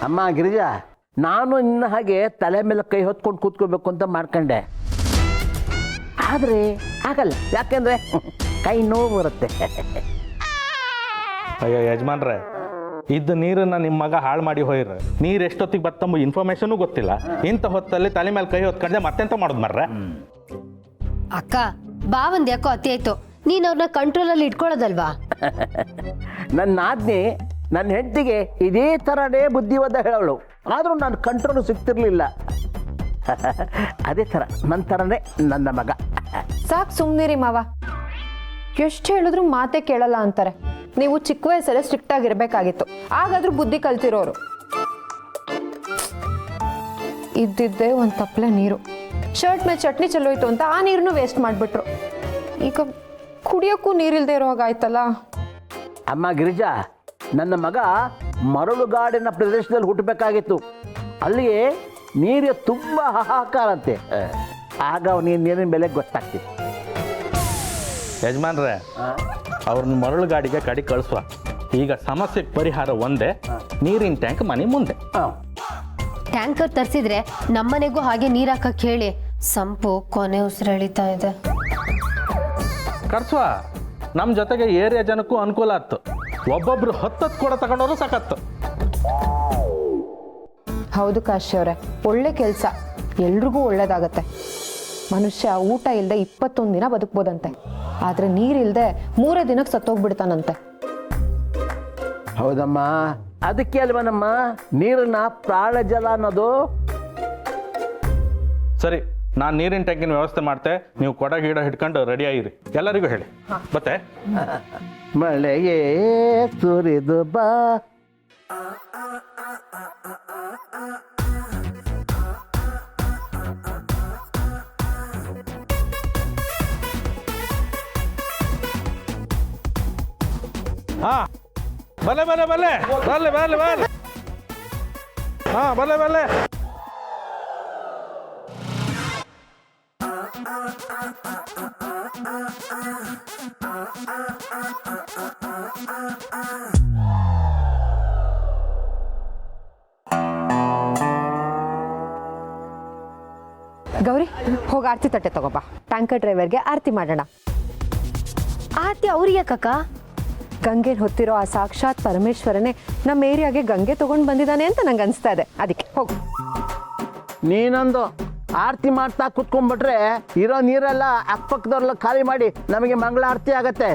ಅಮ್ಮ ಗಿರಿಜಾ, ನಾನು ಇನ್ನ ಹಾಗೆ ತಲೆ ಮೇಲೆ ಕೈ ಹೊತ್ಕೊಂಡು ಕೂತ್ಕೋಬೇಕು ಅಂತ ಮಾಡ್ಕೊಂಡೆ, ಆದರೆ ಆಗಲ್ಲ. ಯಾಕೆಂದ್ರೆ ಕೈ ನೋವು ಬರುತ್ತೆ. ಅಯ್ಯೋ ಯಜಮಾನ್ರೆ, ಇದ್ದ ನೀರನ್ನ ನಿಮ್ಮ ಮಗ ಹಾಳು ಮಾಡಿ ಹೋಯ್ರ. ನೀರು ಎಷ್ಟೊತ್ತಿಗೆ ಬತ್ತಂಬ ಇನ್ಫಾರ್ಮೇಶನು ಗೊತ್ತಿಲ್ಲ. ಇಂಥ ಹೊತ್ತಲ್ಲಿ ತಲೆ ಮೇಲೆ ಕೈ ಹೊತ್ಕೊಂಡೆ ಮತ್ತೆಂತ ಮಾಡೋದು ಮರ್ರೆ? ಅಕ್ಕ ಬಾವಂದ್ ಯಾಕೋ ಅತಿ ಆಯ್ತು. ನೀನ್ ಅವ್ರನ್ನ ಕಂಟ್ರೋಲಲ್ಲಿ ಇಟ್ಕೊಳ್ಳೋದಲ್ವಾ? ನನ್ನ ಆಜ್ಞೆ ನನ್ನ ಹೆಂಡತಿಗೆ ಇದೇ ಥರನೇ ಬುದ್ಧಿವಾದ ಹೇಳೋಳು, ಆದರೂ ನಾನು ಕಂಟ್ರೋಲ್ ಸಿಗ್ತಿರ್ಲಿಲ್ಲ. ಅದೇ ಥರ ನನ್ನ ಥರನೇ ನನ್ನ ಮಗ. ಸಾಕು ಸುಮ್ಮನಿರಿ ಮಾವ. ಎಷ್ಟು ಹೇಳಿದ್ರು ಮಾತೇ ಕೇಳಲ್ಲ ಅಂತಾರೆ. ನೀವು ಚಿಕ್ಕ ವಯಸ್ಸಲ್ಲೇ ಸ್ಟ್ರಿಕ್ಟ್ ಆಗಿರ್ಬೇಕಾಗಿತ್ತು, ಹಾಗಾದ್ರೂ ಬುದ್ಧಿ ಕಲ್ತಿರೋರು. ಇದ್ದಿದ್ದೇ ಒಂದು ತಪ್ಪಲೆ ನೀರು, ಶರ್ಟ್ ಮೇಲೆ ಚಟ್ನಿ ಚೆಲ್ಲೋಯ್ತು ಅಂತ ಆ ನೀರನ್ನು ವೇಸ್ಟ್ ಮಾಡಿಬಿಟ್ರು. ಈಗ ಕುಡಿಯೋಕ್ಕೂ ನೀರಿಲ್ದೇ ಇರೋ ಹಾಗಾಯ್ತಲ್ಲ. ಅಮ್ಮ ಗಿರಿಜಾ, ನನ್ನ ಮಗ ಮರಳುಗಾಡಿನ ಪ್ರದೇಶದಲ್ಲಿ ಹುಟ್ಟಬೇಕಾಗಿತ್ತು. ಅಲ್ಲಿಗೆ ನೀರು ತುಂಬ ಹಾಹಾಕಾರ ಅಂತೆ. ಆಗ ನೀರಿನ ಬೆಲೆ ಗೊತ್ತಾಗ್ತಿತ್ತು. ಯಜಮಾನ್ರೆ, ಅವ್ರನ್ನ ಮರಳು ಗಾಡಿಗೆ ಕಡಿ ಕಳಿಸುವ. ಈಗ ಸಮಸ್ಯೆಗೆ ಪರಿಹಾರ ಒಂದೇ, ನೀರಿನ ಟ್ಯಾಂಕ್ ಮನೆ ಮುಂದೆ. ಟ್ಯಾಂಕರ್ ತರಿಸಿದ್ರೆ ನಮ್ಮನೆಗೂ ಹಾಗೆ ನೀರ್ ಹಾಕಕ್ ಹೇಳಿ. ಸಂಪು ಕೊನೆ ಉಸಿರೆಳಿತಾ ಇದೆ. ಕರ್ಸುವ, ನಮ್ಮ ಜೊತೆಗೆ ಏರಿಯಾ ಜನಕ್ಕೂ ಅನುಕೂಲ ಆಯ್ತು. ಒಬ್ಬೊಬ್ರು 10 ಕೂಡ ತಗೊಂಡವರು ಸಾಕತ್ತು. ಹೌದು ಕಾಶಿ ಅವರೇ, ಒಳ್ಳೆ ಕೆಲಸ, ಎಲ್ರಿಗೂ ಒಳ್ಳೇದಾಗತ್ತೆ. ಮನುಷ್ಯ ಊಟ ಇಲ್ಲದೆ 21 ದಿನ ಬದುಕ್ಬೋದಂತೆ, ಆದರೆ ನೀರಿಲ್ಲದೆ 3 ದಿನಕ್ಕೆ ಸತ್ತೋಗ್ಬಿಡ್ತಾನಂತೆ. ಹೌದಮ್ಮ, ಅದಕ್ಕೆ ಅಲ್ವನಮ್ಮ ನೀರನ್ನ ಪ್ರಾಣಜಲ ಅನ್ನೋದು. ಸರಿ, ನಾನು ನೀರಿನ ಟ್ಯಾಂಕಿನ ವ್ಯವಸ್ಥೆ ಮಾಡ್ತೆ. ನೀವು ಕೊಡ ಗಿಡ ಹಿಡ್ಕೊಂಡು ರೆಡಿ ಆಗಿರಿ. ಎಲ್ಲರಿಗೂ ಹೇಳಿ ಮತ್ತೆ. ಮಳೆಯೇ ಸುರಿದು ಬಾ. ಹಾ, ಬಲೆ ಬಲೆ ಬಲೆ ಬಲೆ ಬಲೆ ಬಲೆ. ಹಾ, ಬಲೆ ಬಲೆ. ಗೌರಿ, ಹೋಗಿ ಆರತಿ ತಟ್ಟೆ ತಗೋಬಾ. ಟ್ಯಾಂಕರ್ ಡ್ರೈವರ್ಗೆ ಆರತಿ ಮಾಡೋಣ. ಆತಿ ಅವ್ರಿಗೆ ಯಾಕಕ್ಕ? ಗಂಗೆನ ಹೊತ್ತಿರೋ ಆ ಸಾಕ್ಷಾತ್ ಪರಮೇಶ್ವರನೇ ನಮ್ಮ ಏರಿಯಾಗೆ ಗಂಗೆ ತಗೊಂಡು ಬಂದಿದ್ದಾನೆ ಅಂತ ನಂಗೆ ಅನಿಸ್ತಾ ಇದೆ. ಅದಕ್ಕೆ ಹೋಗು. ನೀನೊಂದು ಆರತಿ ಮಾಡ್ತಾ ಕುತ್ಕೊಂಡ್ಬಿಟ್ರೆ ಇರೋ ನೀರೆಲ್ಲ ಅಕ್ಕಪಕ್ಕದವ್ರೆಲ್ಲ ಖಾಲಿ ಮಾಡಿ ನಮಗೆ ಮಂಗಳ ಆರತಿ ಆಗತ್ತೆ.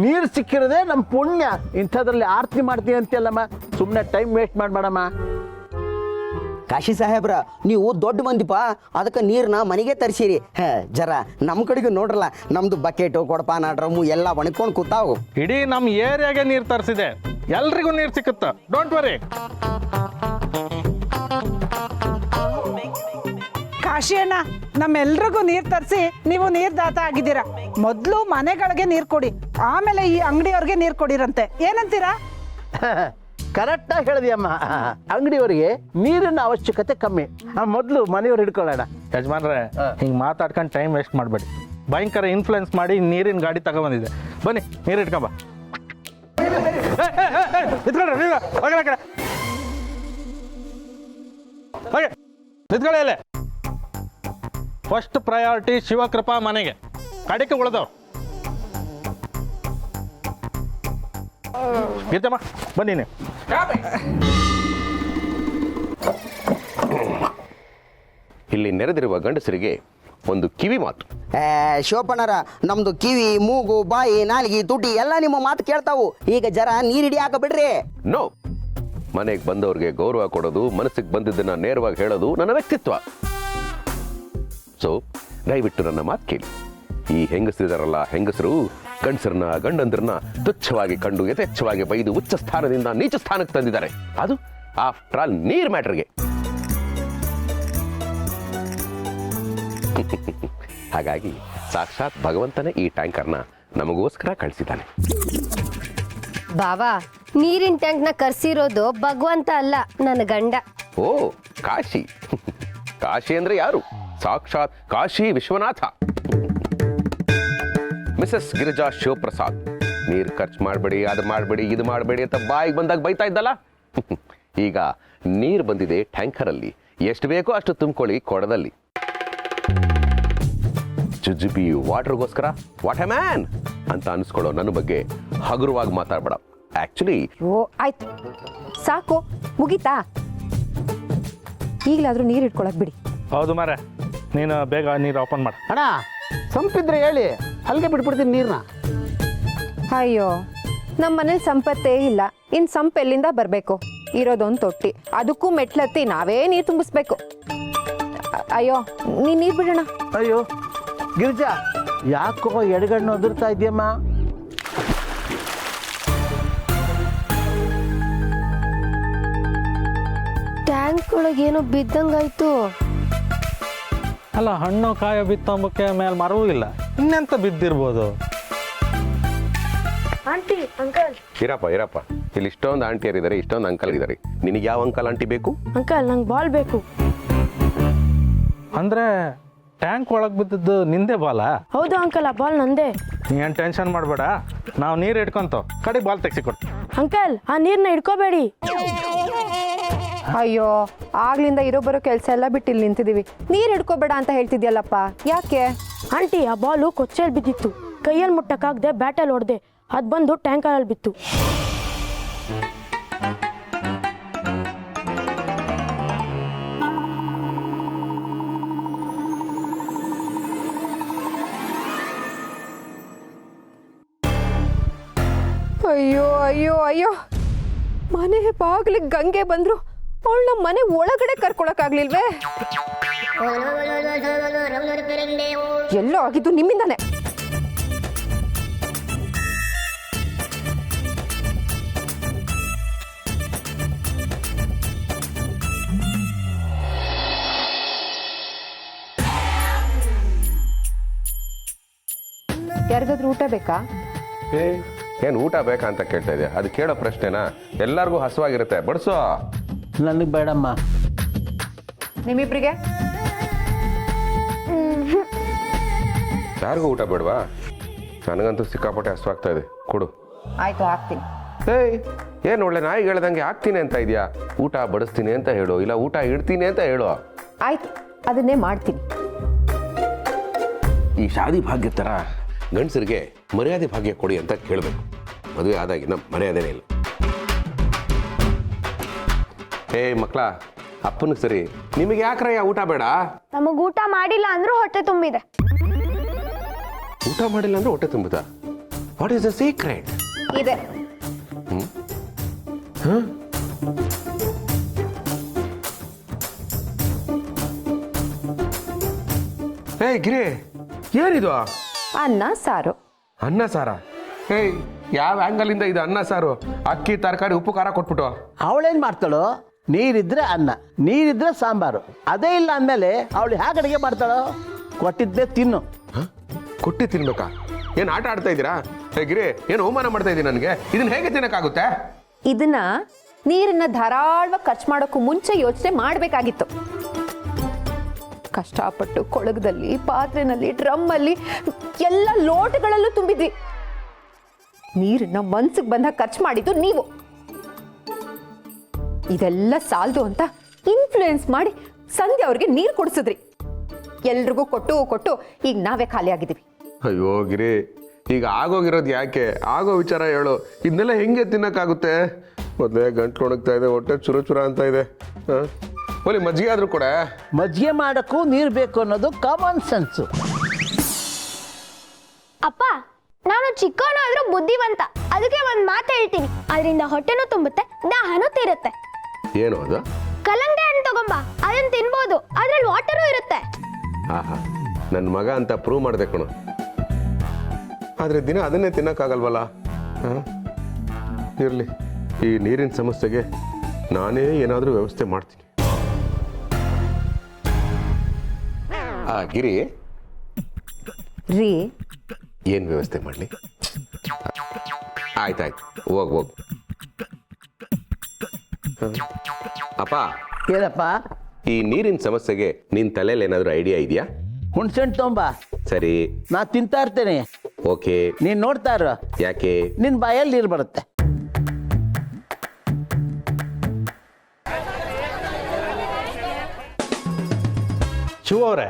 ನೀರು ಸಿಕ್ಕಿರೋದೇ ನಮ್ಮ ಪುಣ್ಯ. ಇಂಥದ್ರಲ್ಲಿ ಆರತಿ ಮಾಡ್ತೀವಿ ಅಂತೆಲ್ಲಮ್ಮ, ಸುಮ್ಮನೆ ಟೈಮ್ ವೇಸ್ಟ್ ಮಾಡಬೇಡಮ್ಮ. ಕಾಶಿ ಸಾಹೇಬ್ರ, ನೀವು ದೊಡ್ಡ ಮಂದಿಪ, ಅದಕ್ಕೆ ನೀರನ್ನ ಮನೆಗೆ ತರಿಸಿರಿ. ಜರ ನಮ್ಮ ಕಡೆಗೂ ನೋಡ್ರಲ್ಲ, ನಮ್ದು ಬಕೆಟು ಕೊಡಪಾನ ಡ್ರಮ್ಮು ಎಲ್ಲ ಒಣಕೊಂಡು ಕೂತಾವು. ಇಡೀ ನಮ್ಮ ಏರಿಯಾಗೆ ನೀರು ತರಿಸಿದೆ, ಎಲ್ರಿಗೂ ನೀರು ಸಿಕ್ಕುತ್ತ. Don't worry. ಕಾಶಿ ಅಣ್ಣ, ನಮ್ಮೆಲ್ರಿಗೂ ನೀರು ತರಿಸಿ ನೀವು ನೀರು ದಾತ ಆಗಿದ್ದೀರಾ. ಮೊದಲು ಮನೆಗಳಿಗೆ ನೀರು ಕೊಡಿ, ಆಮೇಲೆ ಈ ಅಂಗಡಿಯವ್ರಿಗೆ ನೀರು ಕೊಡಿರಂತೆ. ಏನಂತೀರಾ? ಕರೆಕ್ಟಾಗಿ ಹೇಳಿದೆಯಮ್ಮ. ಅಂಗಡಿಯವರಿಗೆ ನೀರಿನ ಅವಶ್ಯಕತೆ ಕಮ್ಮಿ, ಮೊದಲು ಮನೆಯವ್ರು ಹಿಡ್ಕೊಳ್ಳೋಣ. ಯಜಮಾನ್ರೆ, ಹಿಂಗೆ ಮಾತಾಡ್ಕೊಂಡು ಟೈಮ್ ವೇಸ್ಟ್ ಮಾಡಬೇಡಿ. ಭಯಂಕರ ಇನ್ಫ್ಲುಯೆನ್ಸ್ ಮಾಡಿ ನೀರಿನ ಗಾಡಿ ತಗೊಬಂದಿದೆ. ಬನ್ನಿ, ನೀರು ಇಟ್ಕೊಂಬ. ನಿಂತ್ಕೊಳ್ಳಿ. ಫಸ್ಟ್ ಪ್ರಯಾರಿಟಿ ಶಿವಕೃಪಾ ಮನೆಗೆ, ಕಡಿಕೆ ಉಳಿದವ್. ಗೀತಮ್ಮ ಬನ್ನಿ ನೀವು. ಇಲ್ಲಿ ನೆರೆದಿರುವ ಗಂಡಸರಿಗೆ ಒಂದು ಕಿವಿ ಮಾತು. ಶಿವಪ್ಪಣ್ಣರ, ನಮ್ದು ಕಿವಿ, ಮೂಗು, ಬಾಯಿ, ನಾಲಿಗೆ, ತುಟಿ ಎಲ್ಲ ನಿಮ್ಮ ಮಾತು ಕೇಳ್ತಾವು. ಈಗ ಜರ ನೀರು ಹಿಡಿ ಹಾಕ ಬಿಡ್ರಿ. ನೋ, ಮನೆಗೆ ಬಂದವ್ರಿಗೆ ಗೌರವ ಕೊಡೋದು, ಮನಸ್ಸಿಗೆ ಬಂದಿದ್ದನ್ನ ನೇರವಾಗಿ ಹೇಳೋದು ನನ್ನ ವ್ಯಕ್ತಿತ್ವ. ಸೊ ದಯವಿಟ್ಟು ನನ್ನ ಮಾತು ಕೇಳಿ. ಈ ಹೆಂಗಸರಿದಾರಲ್ಲ, ಹೆಂಗಸರು ಗಂಡಸರನ್ನ, ಗಂಡಂದ್ರನ್ನ ತುಚ್ಛವಾಗಿ ಕಂಡು ಯಥೇಚ್ಛವಾಗಿ ಬೈದು ಉಚ್ಚ ಸ್ಥಾನದಿಂದ ನೀಚ ಸ್ಥಾನಕ್ಕೆ ತಂದಿದ್ದಾರೆ. ಅದು ಆಫ್ಟರ್ ಆಲ್ ನೀರ್ ಮ್ಯಾಟ್ರಿಗೆ. ಹಾಗಾಗಿ ಸಾಕ್ಷಾತ್ ಭಗವಂತನೇ ಈ ಟ್ಯಾಂಕರ್ನ ನಮಗೋಸ್ಕರ ಕಳಿಸಿದ್ದಾನೆ. ಬಾವಾ, ನೀರಿನ ಟ್ಯಾಂಕ್ನ ಕರ್ಸಿರೋದು ಭಗವಂತ ಅಲ್ಲ, ನನ್ನ ಗಂಡ. ಓ, ಕಾಶಿ. ಕಾಶಿ ಅಂದ್ರೆ ಯಾರು? ಸಾಕ್ಷಾತ್ ಕಾಶಿ ವಿಶ್ವನಾಥ. ಮಿಸಸ್ ಗಿರಿಜಾ ಶಿವಪ್ರಸಾದ್, ನೀರು ಖರ್ಚು ಮಾಡಬೇಡಿ, ಅದು ಮಾಡಬೇಡಿ, ಇದು ಮಾಡಬೇಡಿ ಅಂತ ಬಾಯಿಗೆ ಬಂದಾಗ ಬೈತಾ ಇದ್ದಲ್ಲ. ಈಗ ನೀರು ಬಂದಿದೆ ಟ್ಯಾಂಕರಲ್ಲಿ, ಎಷ್ಟು ಬೇಕೋ ಅಷ್ಟು ತುಂಬಿಕೊಳ್ಳಿ ಕೊಡದಲ್ಲಿ. ಜುಜುಬಿ ವಾಟರ್ಗೋಸ್ಕರ ವಾಟ್ ಎ ಮ್ಯಾನ್ ಅಂತ ಅನ್ಸ್ಕೊಳ್ಳೋ ನನ್ನ ಬಗ್ಗೆ ಹಗುರವಾಗಿ ಮಾತಾಡ್ಬೇಡ. ಆಕ್ಚುಲಿ ಓ ಆಯ್ತು ಸಾಕು, ಮುಗೀತಾ? ಈಗಲಾದ್ರೂ ನೀರು ಇಟ್ಕೊಳಕ್ ಬಿಡಿ. ಹೌದು ಮಾರೆ, ನೀನು ಬೇಗ ನೀರು ಓಪನ್ ಮಾಡು. ಅಣ್ಣ ಸಂಪಿದ್ರೆ ಹೇಳಿ, ಅಲ್ಲಿಗೆ ಬಿಟ್ಬಿಡ್ತೀನಿ ನೀರನ್ನ. ಅಯ್ಯೋ, ನಮ್ಮ ಮನೇಲಿ ಸಂಪತ್ತೇ ಇಲ್ಲ, ಇನ್ನು ಸಂಪ್ ಎಲ್ಲಿಂದ ಬರಬೇಕು? ಇರೋದೊಂದು ತೊಟ್ಟಿ, ಅದಕ್ಕೂ ಮೆಟ್ಲತ್ತಿ ನಾವೇ ನೀರು ತುಂಬಿಸ್ಬೇಕು. ಅಯ್ಯೋ, ನೀರು ಬಿಡೋಣ. ಅಯ್ಯೋ ಗಿರಿಜಾ, ಯಾಕೋ ಎಡಗಣ್ಣು ಒದರ್ತಾ ಇದೆಯಮ್ಮ? ಟ್ಯಾಂಕ್ ಒಳಗೆ ಏನೋ ಬಿದ್ದಂಗಾಯ್ತು. ಅಲ್ಲ, ಹಣ್ಣು ಕಾಯೋ ಬಿತ್ತಂಬಕ್ಕೆ ಮೇಲೆ ಮರವೂ ಇಲ್ಲ, ಇನ್ನೆಂತ ಬಿದ್ದಿರ್ಬೋದು? Aunty, uncle. ಇರಪ್ಪ, ಇಲ್ಲಿ ಇಷ್ಟೊಂದು ಆಂಟಿಯರಿದ್ದಾರೆ, ಇಷ್ಟೊಂದು ಅಂಕಲ್ ಇದ್ದಾರೆ. ನಿನಗೆ ಯಾವ ಅಂಕಲ್ ಆಂಟಿ ಬೇಕು? ಅಂಕಲ್, ನಂಗೆ ಬಾಲ್ ಬೇಕು. ಅಂದರೆ ಟ್ಯಾಂಕ್ ಒಳಗೆ ಬಿದ್ದದ್ದು ನಿಂದೆ ಬಾಲ? ಹೌದು ಅಂಕಲ್, ಆ ಬಾಲ್ ನಂದೇ. ನೀನು ಟೆನ್ಷನ್ ಮಾಡಬೇಡ, ನಾವು ನೀರು ಇಟ್ಕೊಂತ ಕಡೆ ಬಾಲ್ ತೆಗ್ಸಿಕೊಡ್ತೀವಿ. ಅಂಕಲ್, ಆ ನೀರನ್ನ ಇಟ್ಕೋಬೇಡಿ. ಅಯ್ಯೋ, ಆಗ್ಲಿಂದ ಇರೋ ಬರೋ ಕೆಲಸ ಎಲ್ಲ ಬಿಟ್ಟು ಇಲ್ಲಿ ನಿಂತಿದೀವಿ. ನೀರು ಹಿಡ್ಕೋಬೇಡ ಅಂತ ಹೇಳ್ತಿದ್ಯಲ್ಲಪ್ಪ, ಯಾಕೆ? ಆಂಟಿ, ಆ ಬಾಲು ಕೊಚ್ಚೆಯಲ್ಲಿ ಬಿದ್ದಿತ್ತು, ಕೈಯಲ್ಲಿ ಮುಟ್ಟಕ್ಕಾಗದೆ ಬ್ಯಾಟಲ್ಲಿ ಹೊಡೆದೆ, ಅದು ಬಂದು ಟ್ಯಾಂಕರಲ್ಲಿ ಬಿತ್ತು. ಅಯ್ಯೋ ಅಯ್ಯೋ ಅಯ್ಯೋ, ಮನೆ ಬಾಗ್ಲಿಗೆ ಗಂಗೆ ಬಂದ್ರು ಅವಳನ್ನ ಮನೆ ಒಳಗಡೆ ಕರ್ಕೊಳಕ್ಕಾಗ್ಲಿಲ್ವೇ? ಎಲ್ಲೋ ಆಗಿದ್ದು ನಿಮ್ಮಿಂದಾನೆ. ಯಾರಿಗಾದ್ರೂ ಊಟ ಬೇಕಾ? ಏನು ಊಟ ಬೇಕಾ ಅಂತ ಕೇಳ್ತಾ ಇದೆಯಾ? ಅದು ಕೇಳೋ ಪ್ರಶ್ನೆನಾ? ಎಲ್ಲರಿಗೂ ಹಸುವಾಗಿರುತ್ತೆ, ಬಡಿಸೋ. ನನಗೆ ಬೇಡಮ್ಮ. ನಿಮ್ಮಿಬ್ರಿಗೆ? ಯಾರಿಗೂ ಊಟ ಬೇಡವಾ? ನನಗಂತೂ ಸಿಕ್ಕಾಪಟ್ಟೆ ಹಸುವಾಗ್ತಾ ಇದೆ, ಕೊಡು. ಆಯ್ತು, ಹಾಕ್ತೀನಿ. ಏಯ್, ಏನು ಒಳ್ಳೆ ನಾಯಿಗೆ ಹೇಳ್ದಂಗೆ ಹಾಕ್ತೀನಿ ಅಂತ ಇದೆಯಾ? ಊಟ ಬಡಿಸ್ತೀನಿ ಅಂತ ಹೇಳು, ಇಲ್ಲ ಊಟ ಇಡ್ತೀನಿ ಅಂತ ಹೇಳು. ಆಯ್ತು, ಅದನ್ನೇ ಮಾಡ್ತೀನಿ. ಈ ಶಾದಿ ಭಾಗ್ಯ ಥರ ಗಂಡಸರಿಗೆ ಮರ್ಯಾದೆ ಭಾಗ್ಯ ಕೊಡಿ ಅಂತ ಕೇಳಬೇಕು. ಮದುವೆ ಆದಾಗಿನ ಮರ್ಯಾದೆನೇ ಇಲ್ಲ. ಮಕ್ಕಳ, ಅಪ್ಪನಿಗೆ ಸರಿ, ನಿಮಗೆ ಯಾಕ್ರಯ್ಯ ಊಟ ಬೇಡ? ನಮಗೆ ಊಟ ಮಾಡಿಲ್ಲ ಅಂದ್ರೂ ಹೊಟ್ಟೆ ತುಂಬಿದೆ. ಊಟ ಮಾಡಿಲ್ಲ ಅಂದ್ರೆ ಹೊಟ್ಟೆ ತುಂಬುತ್ತಾ? What is the secret? ಇದೆ. ಗಿರಿ, ಏನಿದು? ಅನ್ನ ಸಾರು. ಅನ್ನ ಸಾರ? ಯಾವ ಆ್ಯಂಗಲಿಂದ ಇದು ಅನ್ನ ಸಾರು? ಅಕ್ಕಿ, ತರಕಾರಿ, ಉಪ್ಪು, ಖಾರ ಕೊಟ್ಬಿಟ್ಟು ಅವಳೇನು ಮಾಡ್ತಾಳೋ? ನೀರಿದ್ರೆ ಅನ್ನ, ನೀರಿದ್ರೆ ಸಾಂಬಾರು, ಅದೇ ಇಲ್ಲ ಅಂದಮೇಲೆ ಅವಳು ಹೇಗೆ ಅಡುಗೆ ಮಾಡ್ತಾಳೋ? ಕೊಟ್ಟಿದ್ದೇ ತಿನ್ನು. ಕೊಟ್ಟಿ ತಿನ್ಬೇಕಾ? ಏನು ಆಟ ಆಡ್ತಾ ಇದ್ದೀರಾ? ಗಿರಿ, ಏನು ಅವಮಾನ ಮಾಡ್ತಾ ಇದ್ದೀನಿ ನನಗೆ. ಇದನ್ನ ಹೇಗೆ ತಿನ್ನಕ್ಕಾಗುತ್ತೆ? ಇದನ್ನ ನೀರನ್ನ ಧಾರಾಳವಾಗಿ ಖರ್ಚು ಮಾಡೋಕ್ಕೂ ಮುಂಚೆ ಯೋಚನೆ ಮಾಡಬೇಕಾಗಿತ್ತು. ಕಷ್ಟಪಟ್ಟು ಕೊಳಗದಲ್ಲಿ, ಪಾತ್ರೆನಲ್ಲಿ, ಡ್ರಮ್ಮಲ್ಲಿ, ಎಲ್ಲ ಲೋಟಗಳಲ್ಲೂ ತುಂಬಿದ್ವಿ. ನೀರನ್ನ ಮನ್ಸಿಗೆ ಬಂದಾಗ ಖರ್ಚು ಮಾಡಿದ್ದು ನೀವು. ಇದೆಲ್ಲ ಸಾಲದು ಅಂತ ಇನ್ಫ್ಲೂಯೆನ್ಸ್ ಮಾಡಿ ಸಂಧ್ಯಾ ಅವ್ರಿಗೆ ನೀರು ಕೊಡಿಸಿದ್ರಿ. ಎಲ್ರಿಗೂ ಕೊಟ್ಟು ಕೊಟ್ಟು ಈಗ ನಾವೇ ಖಾಲಿ ಆಗಿದ್ದೀವಿ. ಅಯ್ಯೋ ಗಿರಿ, ಈಗ ಆಗೋಗಿರೋದು ಯಾಕೆ? ಆಗೋ ವಿಚಾರ ಹೇಳು. ಇದನ್ನೆಲ್ಲ ಹೆಂಗೆ ತಿನ್ನಕ್ಕಾಗುತ್ತೆ? ಮೊದಲೇ ಗಂಟ್ಲು ಒಣಗ್ತಾ ಇದೆ, ಹೊಟ್ಟೆ ಚುರ ಚುರ ಅಂತ ಇದೆ. ಒಲಿ ಮಜ್ಜಿಗೆ ಆದ್ರೂ ಕೂಡ. ಮಜ್ಜಿಗೆ ಮಾಡೋಕ್ಕೂ ನೀರು ಬೇಕು ಅನ್ನೋದು ಕಾಮನ್ ಸೆನ್ಸು. ಅಪ್ಪ, ನಾನು ಚಿಕ್ಕವನಾದ್ರೂ ಬುದ್ಧಿವಂತ, ಅದಕ್ಕೆ ಒಂದು ಮಾತು ಹೇಳ್ತೀನಿ. ಅದರಿಂದ ಹೊಟ್ಟೆನೂ ತುಂಬುತ್ತೆ, ದಾಹನೂ ತೀರುತ್ತೆ. ಏನು ಅದು? ಕಲ್ಲಂಗಡಿ ಹಣ್ಣು ತಗೊಂಬ, ಅದನ್ನ ತಿನ್ಬೋದು, ಅದ್ರಲ್ಲಿ ವಾಟರೂ ಇರುತ್ತೆ. ಆಹಾ, ನನ್ನ ಮಗ ಅಂತ ಪ್ರೂವ್ ಮಾಡಿದೆ ಕಣು. ಆದರೆ ದಿನ ಅದನ್ನೇ ತಿನ್ನಕ್ಕಾಗಲ್ವಲ್ಲ? ಇರಲಿ, ಈ ನೀರಿನ ಸಮಸ್ಯೆಗೆ ನಾನೇ ಏನಾದರೂ ವ್ಯವಸ್ಥೆ ಮಾಡ್ತೀನಿ. ಗಿರಿ, ರೀ, ಏನು ವ್ಯವಸ್ಥೆ ಮಾಡಲಿ? ಆಯ್ತಾಯ್ತು, ಹೋಗು. ಅಪ್ಪ, ಏನಪ್ಪ? ಈ ನೀರಿನ ಸಮಸ್ಯೆಗೆ ನಿನ್ನ ತಲೆಯಲ್ಲಿ ಏನಾದರೂ ಐಡಿಯಾ ಇದೆಯಾ? ಹುಣ್ಸೆಹಣ್ಣು ತೊಂಬ, ಸರಿ. ನಾ ತಿಂತಾ ಇರ್ತೇನೆ. ಓಕೆ. ನೀನ್ ನೋಡ್ತಾ ಇರು, ಯಾಕೆ? ನಿನ್ ಬಾಯಲ್ಲಿ ನೀರು ಬರುತ್ತೆ. ಶಿವ ಅವರೇ,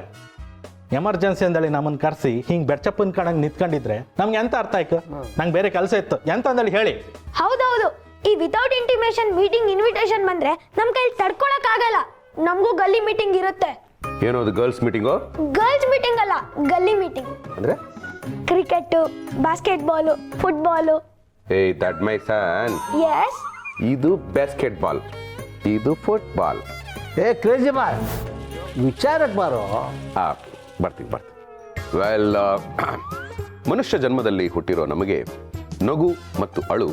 ಎಮರ್ಜೆನ್ಸಿ ಅಂದೇಳಿ ನಮ್ಮನ್ನು ಕರೆಸಿ ಹಿಂಗೆ ಬೆಚ್ಚಪ್ಪನ ಕಣಂಗೆ ನಿಂತ್ಕೊಂಡಿದ್ರೆ ನಮ್ಗೆ ಎಂತ ಅರ್ಥ ಆಯ್ತು? ನಂಗೆ ಬೇರೆ ಕೆಲಸ ಇತ್ತು. ಎಂತ ಅಂದೇಳಿ ಹೇಳಿ. ಹೌದೌದು, ಈ ವಿತೌಟ್ ಇಂಟಿಮೇಷನ್ ಮೀಟಿಂಗ್ ಇನ್ವಿಟೇಷನ್ ಬಂದ್ರೆ ನಮ್ ಕೈಲಿ ತಡ್ಕೊಳಕ್ ಆಗಲ್ಲ. ನಮಗೂ ಗಲ್ಲಿ ಮೀಟಿಂಗ್ ಇರುತ್ತೆ. ಏನೋ ಅದು ಗರ್ಲ್ಸ್ ಮೀಟಿಂಗು? ಗರ್ಲ್ಸ್ ಮೀಟಿಂಗ್ ಅಲ್ಲ, ಗಲ್ಲಿ ಮೀಟಿಂಗ್. ಅಂದ್ರೆ ಕ್ರಿಕೆಟ್, ಬಾಸ್ಕೆಟ್ಬಾಲು, ಫುಟ್ಬಾಲು. ಏಯ್ ದಟ್ ಮೈ ಸನ್, ಎಸ್. ಇದು ಬಾಸ್ಕೆಟ್ ಬಾಲ್, ಇದು ಫುಟ್ಬಾಲ್. ಏ ಕ್ರೇಜಿ ಬಾಯ್, ವಿಚಾರಕ್ಕೆ ಬಾರೋ. ಬರ್ತೀನಿ. ವೆಲ್, ಮನುಷ್ಯ ಜನ್ಮದಲ್ಲಿ ಹುಟ್ಟಿರೋ ನಮಗೆ ನಗು ಮತ್ತು ಅಳು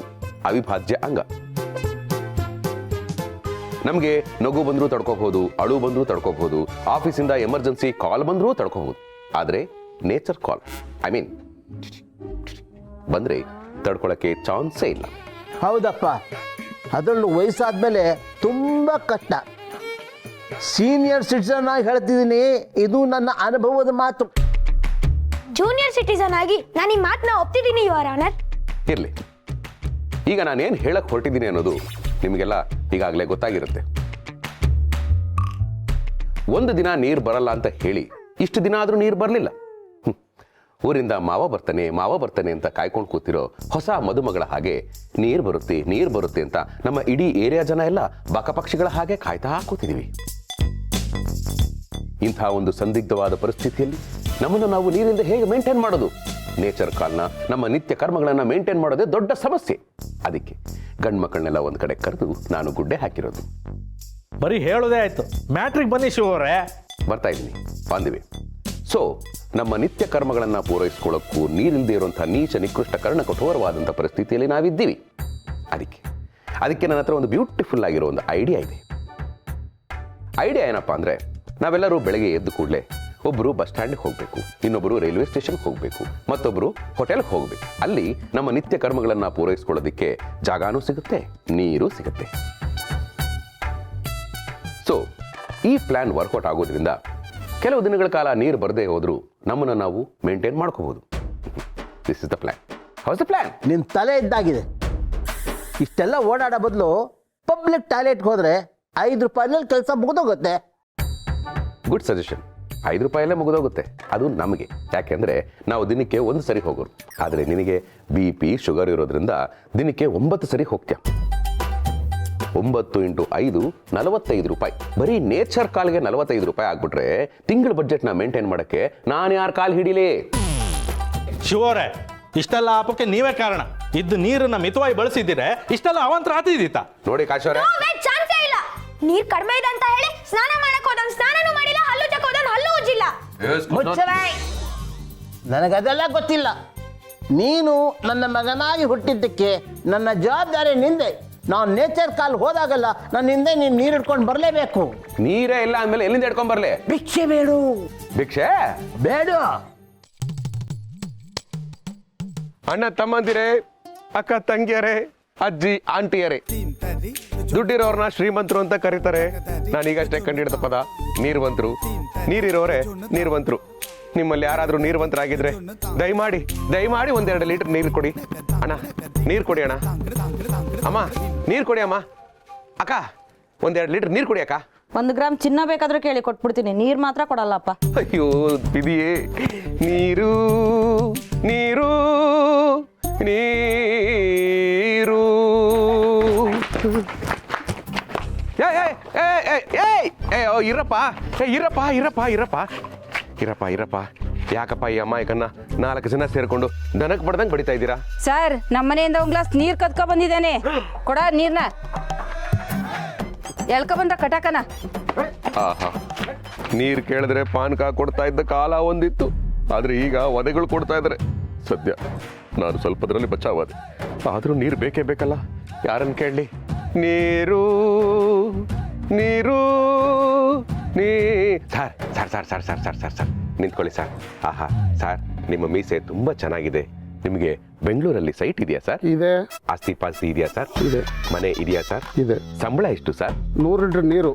ಅವಿಭಾಜ್ಯ ಅಂಗ. ನಮಗೆ ನಗು ಬಂದರೂ ತಡ್ಕೋಬಹುದು, ಅಳು ಬಂದರೂ ತಡ್ಕೋಬಹುದು, ಆಫೀಸಿಂದ ಎಮರ್ಜೆನ್ಸಿ ಕಾಲ್ ಬಂದರೂ ತಡ್ಕೋಬಹುದು. ಆದರೆ ನೇಚರ್ ಕಾಲ್, ಐ ಮೀನ್ ಬಂದರೆ ತಡ್ಕೊಳಕ್ಕೆ ಚಾನ್ಸೇ ಇಲ್ಲ. ಹೌದಪ್ಪ, ಅದರಲ್ಲೂ ವಯಸ್ಸಾದ್ಮೇಲೆ ತುಂಬ ಕಷ್ಟ. ಸೀನಿಯರ್ ಸಿಟಿಸನ್ ಆಗಿ ಹೇಳ್ತಿದ್ದೀನಿ, ಇದು ನನ್ನ ಅನುಭವದ ಮಾತು. ಜೂನಿಯರ್ ಸಿಟಿಸನ್ ಆಗಿ ನಾನು ಈ ಮಾತನ್ನ ಒಪ್ತಿದ್ದೀನಿ ಯುವರ್ ಆನರ್. ಇರಲಿ, ಈಗ ನಾನೇನು ಹೇಳಕ್ ಹೊರಟಿದ್ದೀನಿ ಅನ್ನೋದು ನಿಮಗೆಲ್ಲ ಈಗಾಗಲೇ ಗೊತ್ತಾಗಿರುತ್ತೆ. ಒಂದು ದಿನ ನೀರು ಬರಲ್ಲ ಅಂತ ಹೇಳಿ ಇಷ್ಟು ದಿನ ಆದರೂ ನೀರು ಬರಲಿಲ್ಲ. ಊರಿಂದ ಮಾವ ಬರ್ತಾನೆ ಅಂತ ಕಾಯ್ಕೊಂಡು ಕೂತಿರೋ ಹೊಸ ಮದುಮಗಳ ಹಾಗೆ ನೀರು ಬರುತ್ತೆ ಅಂತ ನಮ್ಮ ಇಡೀ ಏರಿಯಾ ಜನ ಎಲ್ಲ ಬಕಪಕ್ಷಿಗಳ ಹಾಗೆ ಕಾಯ್ತಾ ಕೂತಿದ್ದೀವಿ. ಇಂಥ ಒಂದು ಸಂದಿಗ್ಧವಾದ ಪರಿಸ್ಥಿತಿಯಲ್ಲಿ ನಮ್ಮನ್ನು ನಾವು ನೀರಿಂದ ಹೇಗೆ ಮೇಂಟೈನ್ ಮಾಡೋದು? ನೇಚರ್ ಕಾಲ್ನ, ನಮ್ಮ ನಿತ್ಯ ಕರ್ಮಗಳನ್ನು ಮೇಂಟೈನ್ ಮಾಡೋದೇ ದೊಡ್ಡ ಸಮಸ್ಯೆ. ಅದಕ್ಕೆ ಗಂಡು ಮಕ್ಕಳನ್ನೆಲ್ಲ ಒಂದು ಕಡೆ ಕರೆದು ನಾನು ಗುಡ್ಡೆ ಹಾಕಿರೋದು. ಬರೀ ಹೇಳೋದೇ ಆಯ್ತು, ಮ್ಯಾಟ್ರಿಗೆ ಬನ್ನಿ ಶಿವ ಅವರೇ. ಬರ್ತಾ ಇದ್ದೀನಿ, ಬಾಂಧಿವಿ. ಸೊ ನಮ್ಮ ನಿತ್ಯ ಕರ್ಮಗಳನ್ನು ಪೂರೈಸ್ಕೊಳ್ಳೋಕ್ಕೂ ನೀರಿಲ್ಲದೆ ಇರುವಂಥ ನೀಚ ನಿಕೃಷ್ಟ ಕರ್ಣ ಕಠೋರವಾದಂಥ ಪರಿಸ್ಥಿತಿಯಲ್ಲಿ ನಾವಿದ್ದೀವಿ. ಅದಕ್ಕೆ ನನ್ನ ಹತ್ರ ಒಂದು ಬ್ಯೂಟಿಫುಲ್ ಆಗಿರೋ ಒಂದು ಐಡಿಯಾ ಇದೆ. ಐಡಿಯಾ ಏನಪ್ಪ ಅಂದರೆ, ನಾವೆಲ್ಲರೂ ಬೆಳಗ್ಗೆ ಎದ್ದು ಕೂಡಲೇ ಒಬ್ಬರು ಬಸ್ ಸ್ಟ್ಯಾಂಡ್ಗೆ ಹೋಗಬೇಕು, ಇನ್ನೊಬ್ಬರು ರೈಲ್ವೆ ಸ್ಟೇಷನ್ಗೆ ಹೋಗಬೇಕು, ಮತ್ತೊಬ್ಬರು ಹೋಟೆಲ್ಗೆ ಹೋಗಬೇಕು. ಅಲ್ಲಿ ನಮ್ಮ ನಿತ್ಯ ಕರ್ಮಗಳನ್ನು ಪೂರೈಸ್ಕೊಳ್ಳೋದಕ್ಕೆ ಜಾಗನೂ ಸಿಗುತ್ತೆ, ನೀರು ಸಿಗುತ್ತೆ. ಸೊ ಈ ಪ್ಲಾನ್ ವರ್ಕೌಟ್ ಆಗೋದ್ರಿಂದ ಕೆಲವು ದಿನಗಳ ಕಾಲ ನೀರು ಬರದೇ ಹೋದರೂ ನಮ್ಮನ್ನು ನಾವು ಮೇಂಟೈನ್ ಮಾಡ್ಕೋಬಹುದು. This is the plan. House the plan? ನಿನ್ನ ತಲೆ ಇದ್ದಾಗಿದೆ. ಇಷ್ಟೆಲ್ಲ ಓಡಾಡೋ ಬದಲು ಪಬ್ಲಿಕ್ ಟಾಯ್ಲೆಟ್ಗೆ ಹೋದರೆ 5 ರೂಪಾಯಿನಲ್ಲಿ ಕೆಲಸ ಮುಗಿದೋಗುತ್ತೆ. Good suggestion. 5 ರೂಪಾಯಲ್ಲೇ ಮುಗಿದೋಗುತ್ತೆ. ಅದು ನಮಗೆ, ಯಾಕೆಂದರೆ ನಾವು ದಿನಕ್ಕೆ 1 ಸರಿ ಹೋಗೋರು. ಆದರೆ ನಿನಗೆ BP ಶುಗರ್ ಇರೋದ್ರಿಂದ ದಿನಕ್ಕೆ 9 ಸರಿ ಹೋಗ್ತೀಯ. 9 × 5 45 ರೂಪಾಯಿ. ಬರೀ ನೇಚರ್ ಕಾಲ್ಗೆ 45 ರೂಪಾಯಿ ಆಗ್ಬಿಟ್ರೆ ತಿಂಗಳ ಬಡ್ಜೆಟ್ನ ಮೇಂಟೈನ್ ಮಾಡೋಕ್ಕೆ ನಾನು ಯಾರು ಕಾಲ್ ಹಿಡೀಲಿ? ಶಿವ ಅವರೇ, ಇಷ್ಟೆಲ್ಲ ಆಪಕ್ಕೆ ನೀವೇ ಕಾರಣ. ಇದ್ದು ನೀರನ್ನ ಮಿತವಾಗಿ ಬಳಸಿದ್ದೀರೆ, ಇಷ್ಟೆಲ್ಲ ಅವಾಂತರ ಆತಿದ್ದೀತ. ನೋಡಿ ಕಾಶವರೇ, ಚಾನ್ಸೇ ಇಲ್ಲ. ನೀರ್ ಕಡಿಮೆ ಇದೆ ಅಂತ ಹೇಳಿ ಸ್ನಾನ ಮಾಡಕ್ ಹೋದನ್ ಸ್ನಾನನೂ ಮಾಡಿಲ್ಲ, ಹಲ್ಲು ತಕ್ಕೋದನ್ ಹಲ್ಲು ಉಜ್ಜಿಲ್ಲ. ನನಗದೆಲ್ಲ ಗೊತ್ತಿಲ್ಲ. ನೀನು ನನ್ನ ಮಗನಾಗಿ ಹುಟ್ಟಿದ್ದಕ್ಕೆ ನನ್ನ ಜವಾಬ್ದಾರಿ ನಿಂದೆ. ನಾವು ನೇಚರ್ ಕಾಲ್ ಹೋದಾಗಲ್ಲ ನನ್ನ ಹಿಂದೆ ನೀನು ನೀರು ಹಿಡ್ಕೊಂಡು ಬರಲೇಬೇಕು. ನೀರೇ ಇಲ್ಲ ಅಂದಮೇಲೆ ಎಲ್ಲಿಂದ ಹಿಡ್ಕೊಂಡ್ ಬರ್ಲಿ? ಭಿಕ್ಷೆ ಬೇಡು. ಭಿಕ್ಷೆ ಬೇಡ. ಅಣ್ಣ ತಮ್ಮಂದಿರೇ, ಅಕ್ಕ ತಂಗಿಯರೇ, ಅಜ್ಜಿ ಆಂಟಿಯರೇ, ದುಡ್ಡಿರೋರ್ನ ಶ್ರೀಮಂತರು ಅಂತ ಕರೀತಾರೆ. ನಾನೀಗಷ್ಟೇ ಕಂಡಿಡಿದ ಪದ ನೀರ್ವಂತರು. ನೀರಿರೋರೆ ನೀರ್ವಂತರು. ನಿಮ್ಮಲ್ಲಿ ಯಾರಾದರೂ ನೀರ್ವಂತರಾಗಿದ್ರೆ ದಯಮಾಡಿ 1-2 ಲೀಟರ್ ನೀರು ಕೊಡಿ ಅಣ್ಣ. ನೀರು ಕೊಡಿ ಅಣ್ಣ. ಅಮ್ಮ ನೀರು ಕೊಡಿ ಅಮ್ಮ. ಅಕ್ಕ 1-2 ಲೀಟರ್ ನೀರು ಕೊಡಿ ಅಕ್ಕ. 1 ಗ್ರಾಮ್ ಚಿನ್ನ ಬೇಕಾದ್ರೂ ಕೇಳಿ ಕೊಟ್ಬಿಡ್ತೀನಿ, ನೀರು ಮಾತ್ರ ಕೊಡಲ್ಲಪ್ಪ. ಅಯ್ಯೋ ಬಿದಿಯೇ, ನೀರು ನೀರು ನೀರು. ಇರಪ್ಪ. ಯಾಕಪ್ಪ ಈ ಅಮ್ಮಾಯಕನ್ನ 4 ಜನ ಸೇರ್ಕೊಂಡು ದನಕ್ಕೆ ಬಡ್ದಂಗೆ ಬಡಿತಾ ಇದ್ದೀರಾ? ಸರ್, ನಮ್ಮನೆಯಿಂದ 1 ಗ್ಲಾಸ್ ನೀರು ಕದ್ಕೊ ಬಂದಿದ್ದೇನೆ, ಕೊಡ ನೀರ್ನ. ಎಳ್ಕೊ ಬಂದ ಕಟಾಕನ. ಆಹಾ, ನೀರು ಕೇಳಿದ್ರೆ ಪಾನಕ ಕೊಡ್ತಾ ಇದ್ದ ಕಾಲ ಒಂದಿತ್ತು, ಆದ್ರೆ ಈಗ ಒದೆಗಳು ಕೊಡ್ತಾ ಇದ್ದಾರೆ. ಸದ್ಯ ನಾನು ಸ್ವಲ್ಪದ್ರಲ್ಲಿ ಬಚಾವಾದೆ, ಆದ್ರೂ ನೀರು ಬೇಕೇ ಬೇಕಲ್ಲ. ಯಾರನ್ನು ಕೇಳಲಿ? ನೀರು ನೀರು ನೀ ಸರ್ ನಿಂತ್ಕೊಳ್ಳಿ ಸರ್. ಆಹಾ ಸರ್, ನಿಮ್ಮ ಮೀಸೆ ತುಂಬಾ ಚೆನ್ನಾಗಿದೆ. ನಿಮಗೆ ಬೆಂಗಳೂರಲ್ಲಿ ಸೈಟ್ ಇದೆಯಾ ಸರ್? ಇದೆ. ಆಸ್ತಿ ಪಾಸ್ತಿ ಇದೆಯಾ ಸರ್? ಇದೆ. ಮನೆ ಇದೆಯಾ ಸರ್? ಇದೆ. ಸಂಬಳ ಎಷ್ಟು ಸರ್? 100 ಲೀಟರ್ ನೀರು.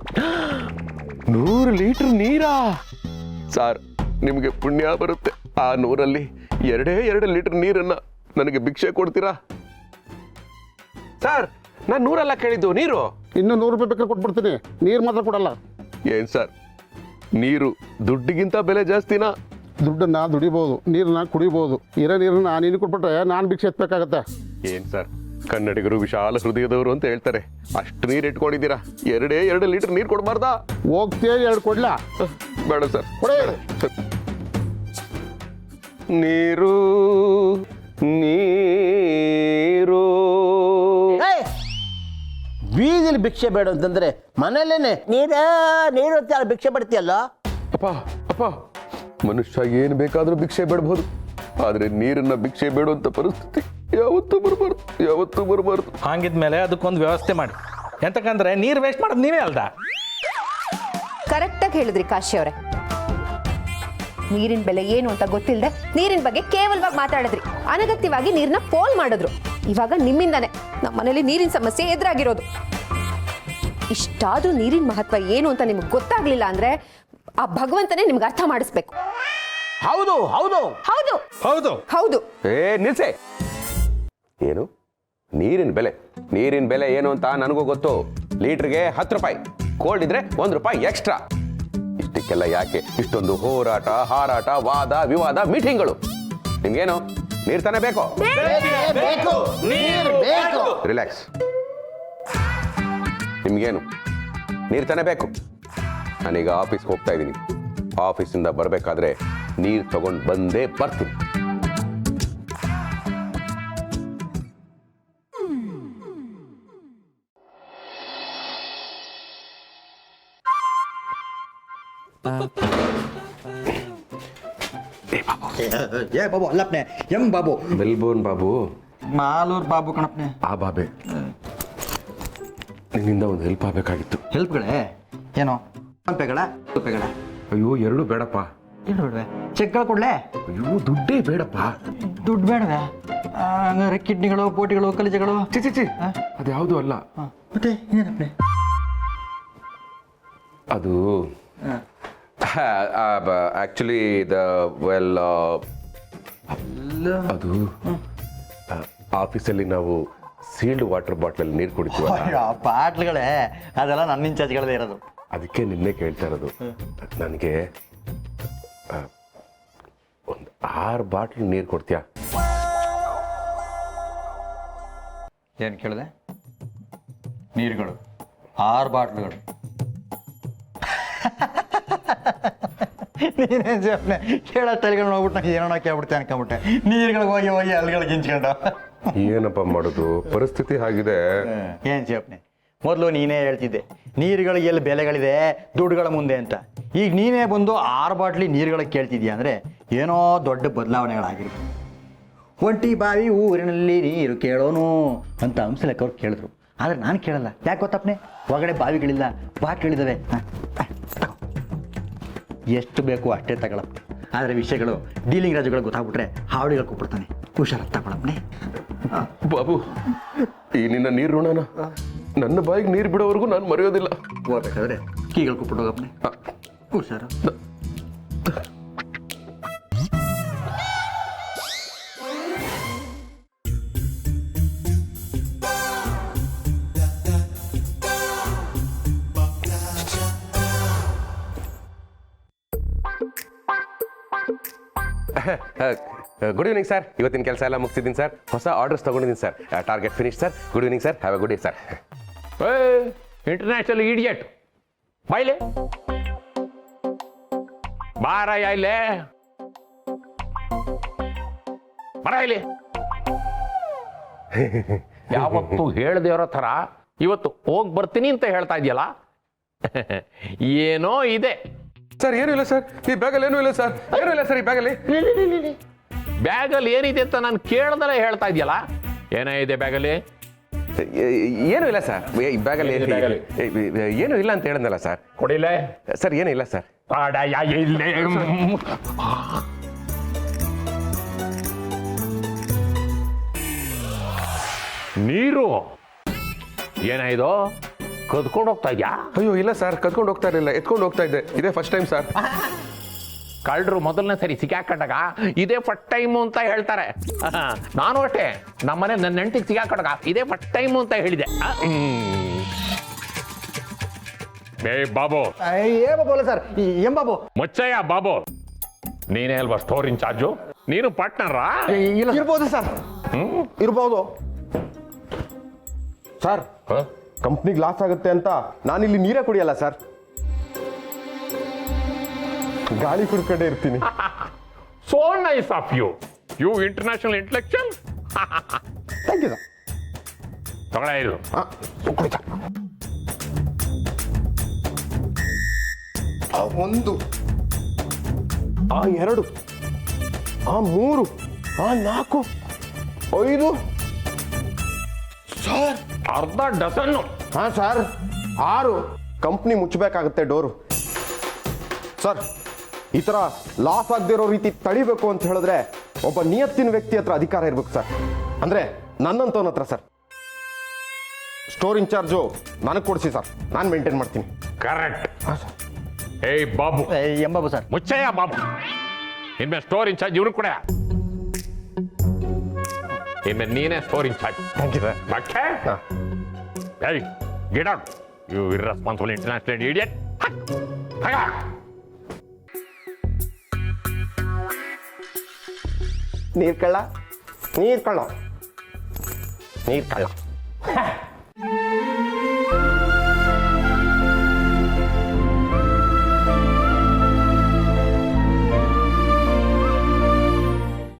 100 ಲೀಟರ್ ನೀರಾ? ಸರ್, ನಿಮಗೆ ಪುಣ್ಯ ಬರುತ್ತೆ. ಆ 100ರಲ್ಲಿ 2 ಲೀಟರ್ ನೀರನ್ನ ನನಗೆ ಭಿಕ್ಷೆ ಕೊಡ್ತೀರಾ ಸರ್? ನಾನು 100 ಕೇಳಿದ್ದು ನೀರು. ಇನ್ನೂ 100 ರೂಪಾಯಿ ಬೇಕಾದ್ರೆ ಕೊಟ್ಬಿಡ್ತೀನಿ, ನೀರು ಮಾತ್ರ ಕೊಡಲ್ಲ. ಏನ್ ಸರ್, ನೀರು ದುಡ್ಡಿಗಿಂತ ಬೆಲೆ ಜಾಸ್ತಿನಾ? ದುಡ್ಡನ್ನ ದುಡಿಬೋದು, ನೀರನ್ನ ಕುಡಿಬೋದು. ಇರೋ ನೀರನ್ನ ನೀನು ಕೊಟ್ಬಿಟ್ರೆ ನಾನು ಭಿಕ್ಷೆ ಎತ್ತಬೇಕಾಗತ್ತೆ. ಏನ್ ಸರ್, ಕನ್ನಡಿಗರು ವಿಶಾಲ ಹೃದಯದವರು ಅಂತ ಹೇಳ್ತಾರೆ. ಅಷ್ಟು ನೀರು ಇಟ್ಕೊಂಡಿದ್ದೀರಾ, 2 ಲೀಟರ್ ನೀರು ಕೊಡಬಾರ್ದಾ? ಹೋಗ್ತೇ 2 ಕೊಡ್ಲಾ? ಬೇಡ ಸರ್, ಕೊಡಿ. ನೀರು ನೀರು. ಬೀದಿಲಿ ಭಿಕ್ಷೆ ಬೇಡ ಅಂತಂದ್ರೆ ಮನೇಲೇನೆ ನೀರು ಅಂತ ಭಿಕ್ಷೆ ಬಿಡ್ತೀಯಲ್ಲ. ಅಪ್ಪ ಅಪ್ಪ, ಮನುಷ್ಯ ಏನು ಬೇಕಾದ್ರೂ ಭಿಕ್ಷೆ ಬೇಡಬಹುದು, ಆದ್ರೆ ನೀರನ್ನ ಭಿಕ್ಷೆ ಬೇಡುವಂತ ಪರಿಸ್ಥಿತಿ ಯಾವತ್ತೂ ಬರಬಾರ್ದು. ಹಂಗಿದ್ಮೇಲೆ ಅದಕ್ಕೊಂದು ವ್ಯವಸ್ಥೆ ಮಾಡಿ. ಎಂತಕ್ಕಂದ್ರೆ ನೀರು ವೇಸ್ಟ್ ಮಾಡೋದು ನೀವೇ ಅಲ್ದ. ಕರೆಕ್ಟಾಗಿ ಹೇಳಿದ್ರಿ ಕಾಶಿ ಅವರೇ. ನೀರಿನ ಬೆಲೆ ಏನು ಅಂತ ಗೊತ್ತಿಲ್ಲದೆ ನೀರಿನ ಬಗ್ಗೆ ಕೇವಲವಾಗಿ ಮಾತಾಡಿದ್ರಿ, ಅನಗತ್ಯವಾಗಿ ನೀರನ್ನ ಪೋಲ್ ಮಾಡಿದ್ರು. ಇವಾಗ ನಿಮ್ಮಿಂದಾನೆ ನಮ್ಮ ಮನೇಲಿ ನೀರಿನ ಸಮಸ್ಯೆ ಎದುರಾಗಿರೋದು. ಇಷ್ಟಾದ್ರೂ ನೀರಿನ ಮಹತ್ವ ಏನು ಅಂತ ನಿಮ್ಗೆ ಗೊತ್ತಾಗ್ಲಿಲ್ಲ ಅಂದ್ರೆ ಆ ಭಗವಂತನೇ ನಿಮ್ಗೆ ಅರ್ಥ ಮಾಡಿಸ್ಬೇಕು. ಹೌದು ಹೌದು ಹೌದು ಹೌದು ಹೌದು. ನಿಲ್ಸೆ. ಏನು ನೀರಿನ ಬೆಲೆ ಏನು ಅಂತ ನನಗೂ ಗೊತ್ತು. ಲೀಟರ್ಗೆ 10 ರೂಪಾಯಿ, ಕೋಲ್ಡ್ ಇದ್ರೆ 1 ರೂಪಾಯಿ ಎಕ್ಸ್ಟ್ರಾ. ಇಷ್ಟಕ್ಕೆಲ್ಲ ಯಾಕೆ ಇಷ್ಟೊಂದು ಹೋರಾಟ, ಹಾರಾಟ, ವಾದ ವಿವಾದ, ಮೀಟಿಂಗ್ಗಳು? ನಿಮ್ಗೇನು ನೀರು ತಾನೇ ಬೇಕು? ರಿಲ್ಯಾಕ್ಸ್. ನಿಮ್ಗೇನು ನೀರು ತಾನೇ ಬೇಕು? ನಾನೀಗ ಆಫೀಸ್ಗೆ ಹೋಗ್ತಾ ಇದ್ದೀನಿ. ಆಫೀಸಿಂದ ಬರಬೇಕಾದ್ರೆ ನೀರು ತಗೊಂಡು ಬಂದೇ ಬರ್ತೀನಿ. ಏ ಬಾಬು ಅಲ್ಲಪ್ನೆ, ಹೆಂಗ್ ಬಾಬು? ಮೆಲ್ಬೋರ್ನ್ ಬಾಬು, ಮಾಲೂರ್ ಬಾಬು ಕಣಪ್ನೆ. ಆ ಬಾಬೆ, ನಿನ್ನಿಂದ ಒಂದು ಹೆಲ್ಪ್ ಆಗಬೇಕಾಗಿತ್ತು. ಹೆಲ್ಪ್ಗಳೇ ಏನೋ? ರೂಪಾಯಿಗಳ? ಅಯ್ಯೋ 2 ಬೇಡಪ್ಪ. ಏನು ಬೇಡವೆ? ಚೆಕ್ಗಳು ಕೊಡ್ಲೆ? ಅಯ್ಯೋ ದುಡ್ಡೇ ಬೇಡಪ್ಪ. ದುಡ್ಡು ಬೇಡವೆ? ಹಂಗಾರೆ ಕಿಡ್ನಿಗಳು, ಬೋಟಿಗಳು, ಕಲಿಜಗಳು? ಚಿ ಅದ್ಯಾವುದು ಅಲ್ಲ. ಮತ್ತೆ ಏನಪ್ಪನೆ ಅದು? ಆಕ್ಚುಲಿ ಅದು ಆಫೀಸಲ್ಲಿ ನಾವು ಸೀಲ್ಡ್ ವಾಟರ್ ಬಾಟ್ಲಲ್ಲಿ ನೀರು ಕುಡಿತೀವಲ್ಲ, ಬಾಟ್ಲ್ಗಳೇ ಅದೆಲ್ಲ ನನ್ನ ಇನ್ಚಾರ್ಜ್ಗಳದೇ ಇರೋದು. ಅದಕ್ಕೆ ನಿನ್ನೆ ಕೇಳ್ತಾ ಇರೋದು. ನನಗೆ ಒಂದು 6 ಬಾಟ್ಲ್ ನೀರು ಕೊಡ್ತೀಯಾ? ಏನು ಕೇಳಿದೆ? ನೀರುಗಳು 6 ಬಾಟ್ಲುಗಳು. ನೀನೇನು ಸೇಪ್ನೆ ಕೇಳೋ ತಲೆಗಳು ನೋಡ್ಬಿಟ್ಟು ನಂಗೆ ಏನೋ ಕೇಳ್ಬಿಡ್ತೆ ಅನ್ಕೊಂಬಿಟ್ಟೆ. ನೀರುಗಳಿಗೆ ಹೋಗಿ ಅಲ್ಲಿಗಳಿಗೆ ಹಿಂಚ್ಕೊಂಡು ಏನಪ್ಪ ಮಾಡೋದು, ಪರಿಸ್ಥಿತಿ ಆಗಿದೆ. ಏನು ಸೇಪ್ನೆ, ಮೊದಲು ನೀನೇ ಹೇಳ್ತಿದ್ದೆ ನೀರುಗಳಿಗೆ ಎಲ್ಲಿ ಬೆಲೆಗಳಿದೆ ದುಡ್ಡುಗಳ ಮುಂದೆ ಅಂತ. ಈಗ ನೀನೇ ಬಂದು 6 ಬಾಟ್ಲಿ ನೀರುಗಳಿಗೆ ಕೇಳ್ತಿದ್ಯಾ ಅಂದರೆ ಏನೋ ದೊಡ್ಡ ಬದಲಾವಣೆಗಳಾಗಿರ್ಬೋದು. ಒಂಟಿ ಬಾವಿ ಊರಿನಲ್ಲಿ ನೀರು ಕೇಳೋನು ಅಂತ ಹಂಸಲೆಕ್ಕವ್ರು ಕೇಳಿದ್ರು. ಆದರೆ ನಾನು ಕೇಳಲ್ಲ. ಯಾಕೆ ಗೊತ್ತಪ್ಪನೆ? ಹೊರಗಡೆ ಬಾವಿಗಳಿಲ್ಲ, ಬಾಟ್ಲಿಗಳಿದ್ದಾವೆ. ಎಷ್ಟು ಬೇಕು ಅಷ್ಟೇ ತಗೊಳಪ್ಪ. ಆದರೆ ವಿಷಯಗಳು ಡೀಲಿಂಗ್ ರಾಜುಗಳು ಗೊತ್ತಾಗ್ಬಿಟ್ರೆ ಹಾವಳಿಗಳು ಕೊಟ್ಬಿಡ್ತಾನೆ. ಹುಷಾರಾಗಿ ತಗೊಳಪ್ಪನೆ. ಬಾಬು, ಈ ನಿನ್ನ ನೀರು ಋಣನ ನನ್ನ ಬಾಯಿಗೆ ನೀರು ಬಿಡೋವರೆಗೂ ನಾನು ಮರೆಯೋದಿಲ್ಲ. ಹೋಗ್ಬೇಕಾದ್ರೆ ಕೀಗಳು ಕೊಟ್ಬಿಟ್ಟು ಹೋಗಪ್ಪನೆ. ಹುಷಾರು. Good evening sir. ಇವತ್ತಿನ ಕೆಲಸ ಎಲ್ಲ ಮುಗಿಸಿದ್ದೀನಿ ಸರ್. ಹೊಸ ಆರ್ಡರ್ಸ್ ತೊಗೊಂಡಿದ್ದೀನಿ sir. Target finish sir. Good evening sir. Have A good day sir. International idiot ಬಾಯ್ಲೆ ಬಾರಯ್ಯ ಇಲ್ಲೇ ಬರ ಇಲ್ಲಿ. ಯಾವತ್ತು ಹೇಳದೆ ಇರೋ ಥರ ಇವತ್ತು ಹೋಗಿ ಬರ್ತೀನಿ ಅಂತ ಹೇಳ್ತಾ ಇದೆಯಲ್ಲ, ಏನೋ ಇದೆ ಸರ್. ಏನೂ ಇಲ್ಲ ಸರ್, ಈ ಬ್ಯಾಗಲ್ಲಿ ಏನೂ ಇಲ್ಲ ಸರ್. ಏನೂ ಇಲ್ಲ ಸರ್ ಈ ಬ್ಯಾಗಲ್ಲಿ. ಬ್ಯಾಗಲ್ಲಿ ಏನಿದೆ ಅಂತ ನಾನು ಕೇಳ್ದಲೇ ಹೇಳ್ತಾ ಇದೆಯಲ್ಲ, ಏನಿದೆ ಬ್ಯಾಗಲ್ಲಿ? ಏನೂ ಇಲ್ಲ ಸರ್. ಈ ಬ್ಯಾಗಲ್ಲಿ ಏನೂ ಇಲ್ಲ ಅಂತ ಹೇಳಿದ್ನಲ್ಲ ಸರ್. ಕೊಡಿಲ್ಲ ಸರ್. ಏನೂ ಇಲ್ಲ ಸರ್. ಇಲ್ಲೇ ನೀರು ಏನಾಯ್ತು? ಕದ್ಕೊಂಡು ಹೋಗ್ತಾ ಇದ್ಯಾ? ಅಯ್ಯೋ ಇಲ್ಲ ಸರ್, ಕದ್ಕೊಂಡು ಹೋಗ್ತಾ ಇರಲಿಲ್ಲ, ಎತ್ಕೊಂಡು ಹೋಗ್ತಾ ಇದ್ದೆ. ಇದೇ ಫಸ್ಟ್ ಟೈಮ್ ಸರ್. ಕಳ್ಳರು ಮೊದಲನೇ ಸರಿ ಸಿಕ್ಕಾಕೊಂಡಾಗ ಇದೇ ಫಸ್ಟ್ ಟೈಮು ಅಂತ ಹೇಳ್ತಾರೆ. ನಾನು ಅಷ್ಟೇ ನಮ್ಮನೆ ನನ್ನ ಹೆಂಡತಿಗೆ ಸಿಕ್ಕಾಕೊಂಡಾಗ ಇದೇ ಫಸ್ಟ್ ಟೈಮು ಅಂತ ಹೇಳಿದೆ. ಏ ಬಾಬು, ಏ ಬಾಬು ಅಲ್ಲ ಸರ್, ಏನ್ ಬಾಬು? ಮುಚ್ಚಯ್ಯ ಬಾಬು, ನೀನೇ ಅಲ್ವಾ ಸ್ಟೋರ್ ಇನ್ಚಾರ್ಜು? ನೀನು ಪಾರ್ಟ್ನರಾ? ಇರ್ಬೋದು ಸರ್, ಇರ್ಬೋದು ಸರ್. ಕಂಪ್ನಿಗೆ ಲಾಸ್ ಆಗುತ್ತೆ ಅಂತ ನಾನಿಲ್ಲಿ ನೀರೇ ಕುಡಿಯಲ್ಲ ಸರ್, ಗಾಳಿ ಕುಡ್ಕೊಂಡೇ ಇರ್ತೀನಿ. So nice of you, you international intellectual. Thank you sir. ತಗೊಳ್ಳ ಇದು. ಕುಡಿ ಸರ್. ಆ 1, ಆ 2, ಆ 3, ಆ 4, 5 ಸರ್, ಅರ್ಧ ಡಜನ್ನು. ಹಾ ಸರ್, 6. ಕಂಪ್ನಿ ಮುಚ್ಚಬೇಕಾಗುತ್ತೆ ಡೋರು ಸರ್. ಈ ಥರ ಲಾಸ್ ಆಗದೆ ಇರೋ ರೀತಿ ತಳಿಬೇಕು ಅಂತ ಹೇಳಿದ್ರೆ ಒಬ್ಬ ನಿಯತ್ತಿನ ವ್ಯಕ್ತಿ ಹತ್ರ ಅಧಿಕಾರ ಇರ್ಬೇಕು ಸರ್. ಅಂದರೆ ನನ್ನಂತವನ ಹತ್ರ ಸರ್. ಸ್ಟೋರ್ ಇನ್ಚಾರ್ಜು ನನಗೆ ಕೊಡಿಸಿ ಸರ್, ನಾನು ಮೇಂಟೈನ್ ಮಾಡ್ತೀನಿ. ಕರೆಕ್ಟ್. ಹಾಂ ಸರ್. ಏಯ್ ಬಾಬು, ಏನ್ ಬಾಬು ಸರ್? ಮುಚ್ಚಯ್ಯ ಬಾಬು, ಇನ್ಮೇಲೆ ಸ್ಟೋರ್ ಇನ್ಚಾರ್ಜ್ ಇವ್ರು ಕೂಡ. ಇನ್ಮೇಲೆ ನೀನೇ store incharge. Thank you sir. ಬಾಕೆ hey get out, you irresponsible international idiot. ನೀರು ಕಳ್ಳ, ನೀರು ಕಳ್ಳ, ನೀರು ಕಳ್ಳ.